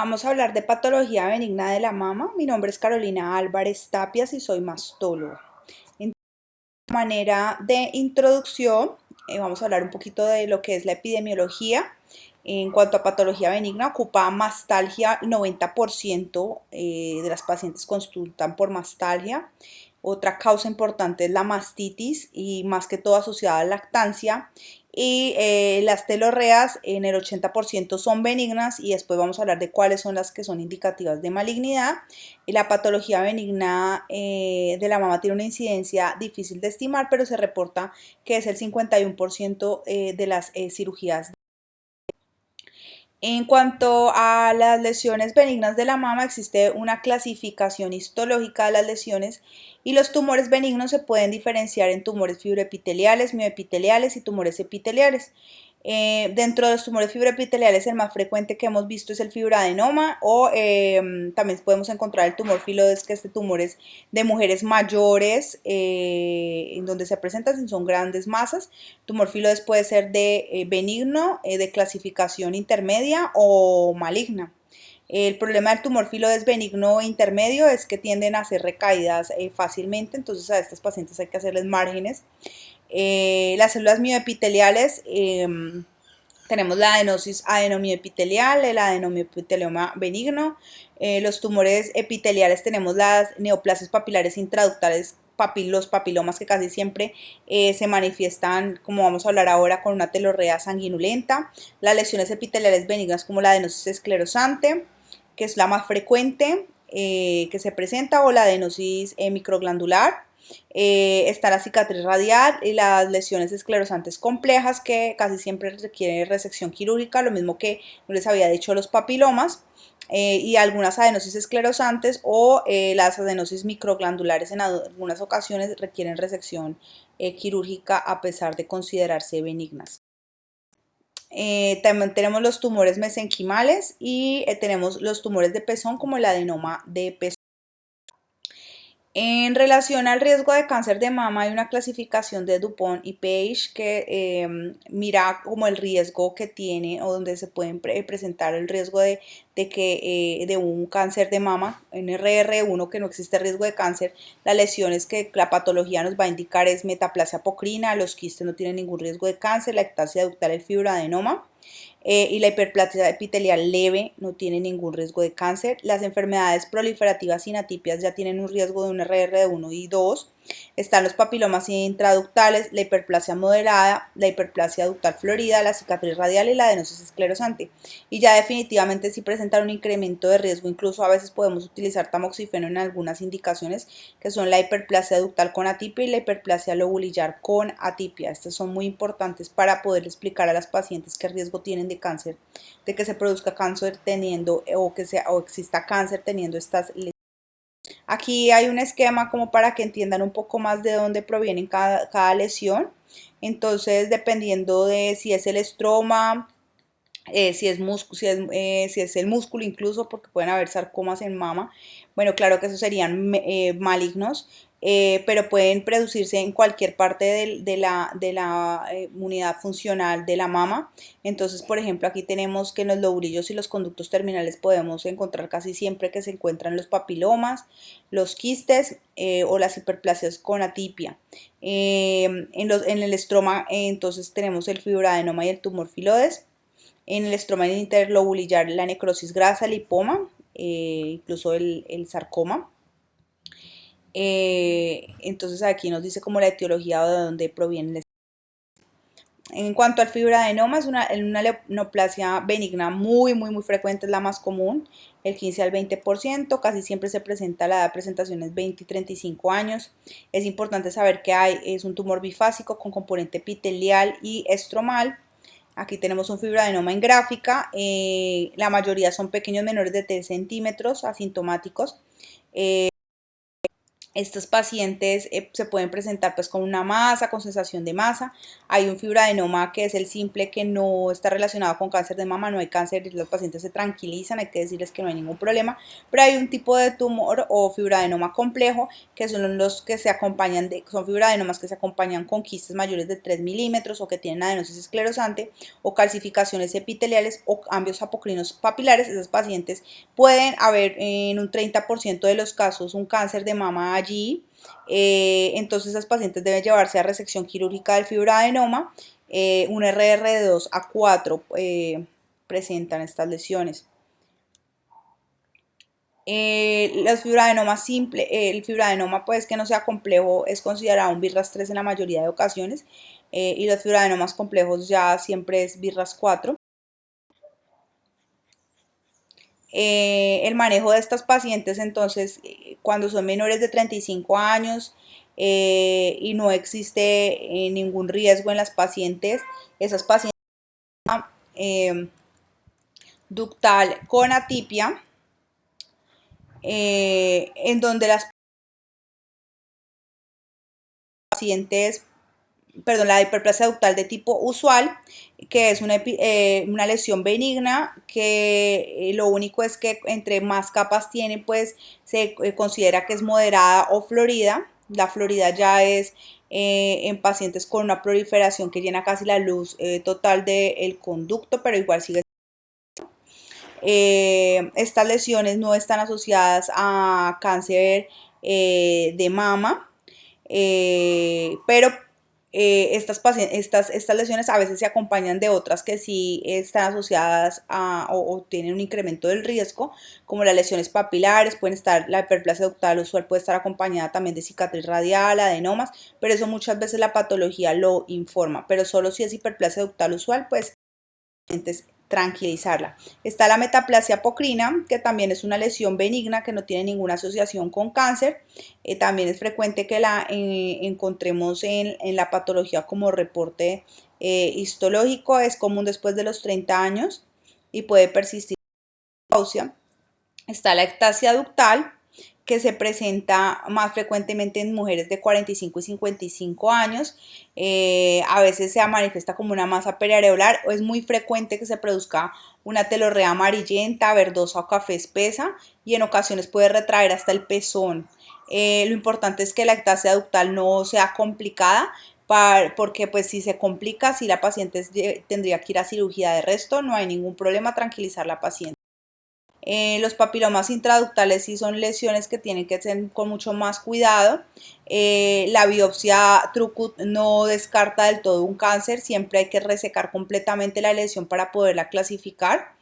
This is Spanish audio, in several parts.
Vamos a hablar de patología benigna de la mama. Mi nombre es Carolina Álvarez Tapias y soy mastóloga. En manera de introducción, vamos a hablar un poquito de lo que es la epidemiología. En cuanto a patología benigna, ocupa mastalgia. El 90% de las pacientes consultan por mastalgia. Otra causa importante es la mastitis y más que todo asociada a la lactancia. Y las telorreas en el 80% son benignas y después vamos a hablar de cuáles son las que son indicativas de malignidad. Y la patología benigna de la mama tiene una incidencia difícil de estimar, pero se reporta que es el 51% de las cirugías. En cuanto a las lesiones benignas de la mama, existe una clasificación histológica de las lesiones y los tumores benignos se pueden diferenciar en tumores fibroepiteliales, mioepiteliales y tumores epiteliales. Dentro de los tumores fibroepiteliales, el más frecuente que hemos visto es el fibroadenoma o también podemos encontrar el tumor filoides, que este tumor es de mujeres mayores, en donde se presentan si son grandes masas. Tumor filoides puede ser de benigno, de clasificación intermedia o maligna. El problema del tumor filoides benigno e intermedio es que tienden a hacer recaídas fácilmente, entonces a estas pacientes hay que hacerles márgenes. Las células mioepiteliales, tenemos la adenosis adenomioepitelial, el adenomiopitelioma benigno. Los tumores epiteliales tenemos las neoplasias papilares intraductales, los papilomas que casi siempre se manifiestan, como vamos a hablar ahora, con una telorrea sanguinolenta. Las lesiones epiteliales benignas como la adenosis esclerosante, que es la más frecuente que se presenta, o la adenosis microglandular. Está la cicatriz radial y las lesiones esclerosantes complejas, que casi siempre requieren resección quirúrgica, lo mismo que no les había dicho los papilomas, y algunas adenosis esclerosantes o las adenosis microglandulares en algunas ocasiones requieren resección quirúrgica a pesar de considerarse benignas. También tenemos los tumores mesenquimales y tenemos los tumores de pezón como el adenoma de pezón. En relación al riesgo de cáncer de mama, hay una clasificación de Dupont y Page que mira como el riesgo que tiene o donde se pueden presentar el riesgo de un cáncer de mama. En RR1, que no existe riesgo de cáncer, las lesiones que la patología nos va a indicar es metaplasia pocrina, los quistes no tienen ningún riesgo de cáncer, la ectasia ductal, el fibroadenoma. Y la hiperplasia epitelial leve no tiene ningún riesgo de cáncer. Las enfermedades proliferativas sin atipias ya tienen un riesgo de un RR de 1 y 2. Están los papilomas intraductales, la hiperplasia moderada, la hiperplasia ductal florida, la cicatriz radial y la adenosis esclerosante. Y ya definitivamente si presentan un incremento de riesgo, incluso a veces podemos utilizar tamoxifeno en algunas indicaciones, que son la hiperplasia ductal con atipia y la hiperplasia lobulillar con atipia. Estas son muy importantes para poder explicar a las pacientes qué riesgo tienen de cáncer, de que se produzca cáncer teniendo o exista cáncer teniendo estas lesiones. Aquí hay un esquema como para que entiendan un poco más de dónde provienen cada lesión. Entonces, dependiendo de si es el estroma, si es el músculo incluso, porque pueden haber sarcomas en mama. Bueno, claro que esos serían malignos, pero pueden producirse en cualquier parte de la unidad funcional de la mama. Entonces, por ejemplo, aquí tenemos que en los lobulillos y los conductos terminales podemos encontrar casi siempre que se encuentran los papilomas, los quistes o las hiperplasias con atipia. En el estroma, entonces tenemos el fibroadenoma y el tumor filoides. En el estroma interlobulillar, la necrosis grasa, lipoma, incluso el sarcoma. Entonces aquí nos dice como la etiología o de dónde proviene. En cuanto al fibroadenoma, es una neoplasia benigna muy frecuente, es la más común, el 15 al 20%, casi siempre se presenta a la edad de presentación es 20 y 35 años. Es importante saber que es un tumor bifásico con componente epitelial y estromal. Aquí tenemos un fibroadenoma en gráfica, la mayoría son pequeños, menores de 3 centímetros, asintomáticos. Estos pacientes se pueden presentar pues con una masa, con sensación de masa. Hay un fibroadenoma que es el simple, que no está relacionado con cáncer de mama, no hay cáncer y los pacientes se tranquilizan, hay que decirles que no hay ningún problema. Pero hay un tipo de tumor o fibroadenoma complejo que son los que se acompañan son fibroadenomas que se acompañan con quistes mayores de 3 milímetros o que tienen adenosis esclerosante o calcificaciones epiteliales o cambios apocrinos papilares. Esos pacientes pueden haber en un 30% de los casos un cáncer de mama allí. Entonces esas pacientes deben llevarse a resección quirúrgica del fibroadenoma. Un RR de 2 a 4 presentan estas lesiones. Los fibroadenomas el fibroadenoma pues que no sea complejo es considerado un BIRAS 3 en la mayoría de ocasiones, y los fibroadenomas complejos ya siempre es BIRAS 4. El manejo de estas pacientes, entonces, cuando son menores de 35 años y no existe ningún riesgo en las pacientes, esas pacientes eh, ductal con atipia, en donde las pacientes, perdón, la hiperplasia ductal de tipo usual, que es una lesión benigna, que lo único es que entre más capas tiene, pues se considera que es moderada o florida. La florida ya es en pacientes con una proliferación que llena casi la luz total del conducto, pero igual sigue. Estas lesiones no están asociadas a cáncer de mama, pero estas lesiones a veces se acompañan de otras que sí están asociadas o tienen un incremento del riesgo, como las lesiones papilares. Pueden estar, la hiperplasia ductal usual puede estar acompañada también de cicatriz radial, adenomas, pero eso muchas veces la patología lo informa, pero solo si es hiperplasia ductal usual, pues tranquilizarla. Está la metaplasia apocrina, que también es una lesión benigna que no tiene ninguna asociación con cáncer. También es frecuente que la encontremos en la patología como reporte histológico. Es común después de los 30 años y puede persistir en menopausia. Está la ectasia ductal, que se presenta más frecuentemente en mujeres de 45 y 55 años. A veces se manifiesta como una masa periareolar, o es muy frecuente que se produzca una telorrea amarillenta, verdosa o café espesa, y en ocasiones puede retraer hasta el pezón. Lo importante es que la ectasia ductal no sea complicada, porque pues si se complica, si la paciente tendría que ir a cirugía. De resto no hay ningún problema, tranquilizar a la paciente. Los papilomas intraductales sí son lesiones que tienen que ser con mucho más cuidado. La biopsia Trucut no descarta del todo un cáncer, siempre hay que resecar completamente la lesión para poderla clasificar.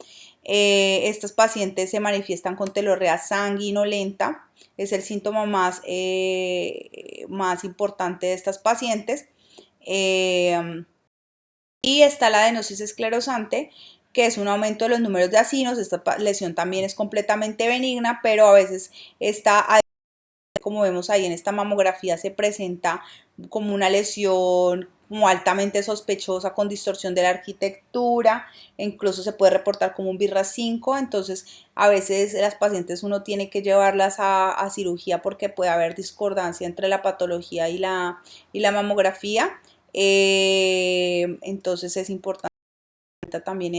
Estos pacientes se manifiestan con telorrea sanguinolenta, es el síntoma más importante de estas pacientes. Y está la adenosis esclerosante, que es un aumento de los números de acinos. Esta lesión también es completamente benigna, pero a veces está, como vemos ahí en esta mamografía, se presenta como una lesión como altamente sospechosa, con distorsión de la arquitectura, incluso se puede reportar como un BIRAS 5. Entonces a veces las pacientes uno tiene que llevarlas a cirugía porque puede haber discordancia entre la patología y la mamografía. Entonces es importante también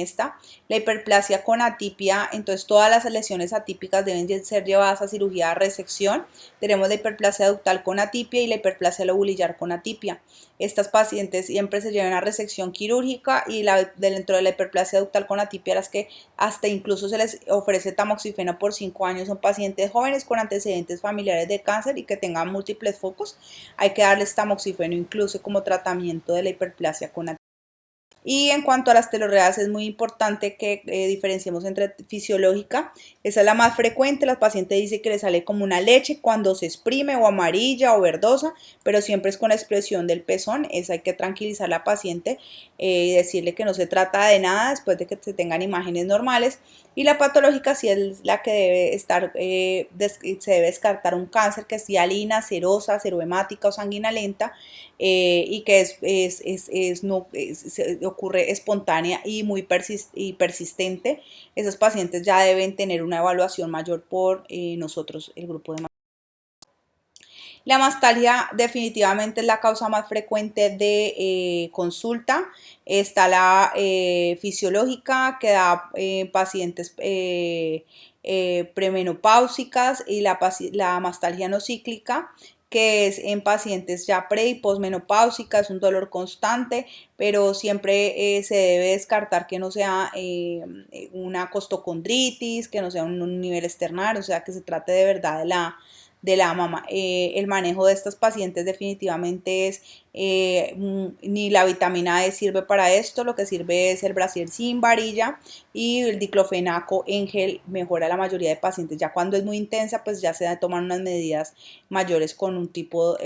la hiperplasia con atipia. Entonces todas las lesiones atípicas deben ser llevadas a cirugía de resección. Tenemos la hiperplasia ductal con atipia y la hiperplasia lobulillar con atipia. Estas pacientes siempre se llevan a resección quirúrgica, y dentro de la hiperplasia ductal con atipia, las que hasta incluso se les ofrece tamoxifeno por 5 años, son pacientes jóvenes con antecedentes familiares de cáncer y que tengan múltiples focos. Hay que darles tamoxifeno incluso como tratamiento de la hiperplasia con atipia. Y en cuanto a las telorreas, es muy importante que diferenciemos entre fisiológica. Esa es la más frecuente. La paciente dice que le sale como una leche cuando se exprime, o amarilla o verdosa, pero siempre es con la expresión del pezón. Esa hay que tranquilizar a la paciente y decirle que no se trata de nada después de que se tengan imágenes normales. Y la patológica sí es la que debe estar, se debe descartar un cáncer que es hialina, serosa, serohemática o sanguinolenta, y que ocurre espontánea y muy persistente. Esos pacientes ya deben tener una evaluación mayor por nosotros, el grupo de La mastalgia definitivamente es la causa más frecuente de consulta. Está la fisiológica que da pacientes premenopáusicas y la mastalgia no cíclica que es en pacientes ya pre y posmenopáusicas, es un dolor constante, pero siempre se debe descartar que no sea una costocondritis, que no sea un nivel externar, o sea, que se trate de verdad de la mama. El manejo de estas pacientes definitivamente es, ni la vitamina E sirve para esto, lo que sirve es el brasier sin varilla y el diclofenaco en gel mejora la mayoría de pacientes. Ya cuando es muy intensa, pues ya se toman unas medidas mayores con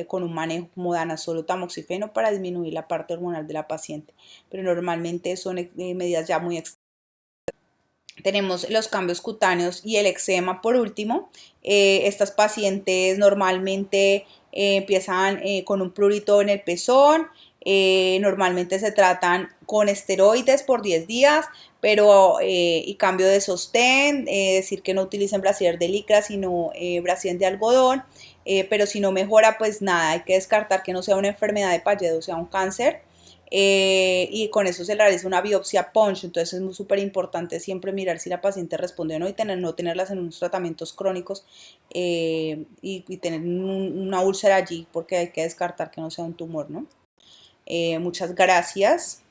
con un manejo como danazol o tamoxifeno para disminuir la parte hormonal de la paciente, pero normalmente son medidas ya muy extremas. Tenemos los cambios cutáneos y el eczema por último. Estas pacientes normalmente empiezan con un prurito en el pezón, normalmente se tratan con esteroides por 10 días, pero y cambio de sostén, decir que no utilicen brasier de licra, sino brasier de algodón, pero si no mejora, pues nada, hay que descartar que no sea una enfermedad de Paget, sea un cáncer. Y con eso se realiza una biopsia punch, entonces es súper importante siempre mirar si la paciente responde o no y no tenerlas en unos tratamientos crónicos y tener una úlcera allí porque hay que descartar que no sea un tumor, ¿no? Muchas gracias.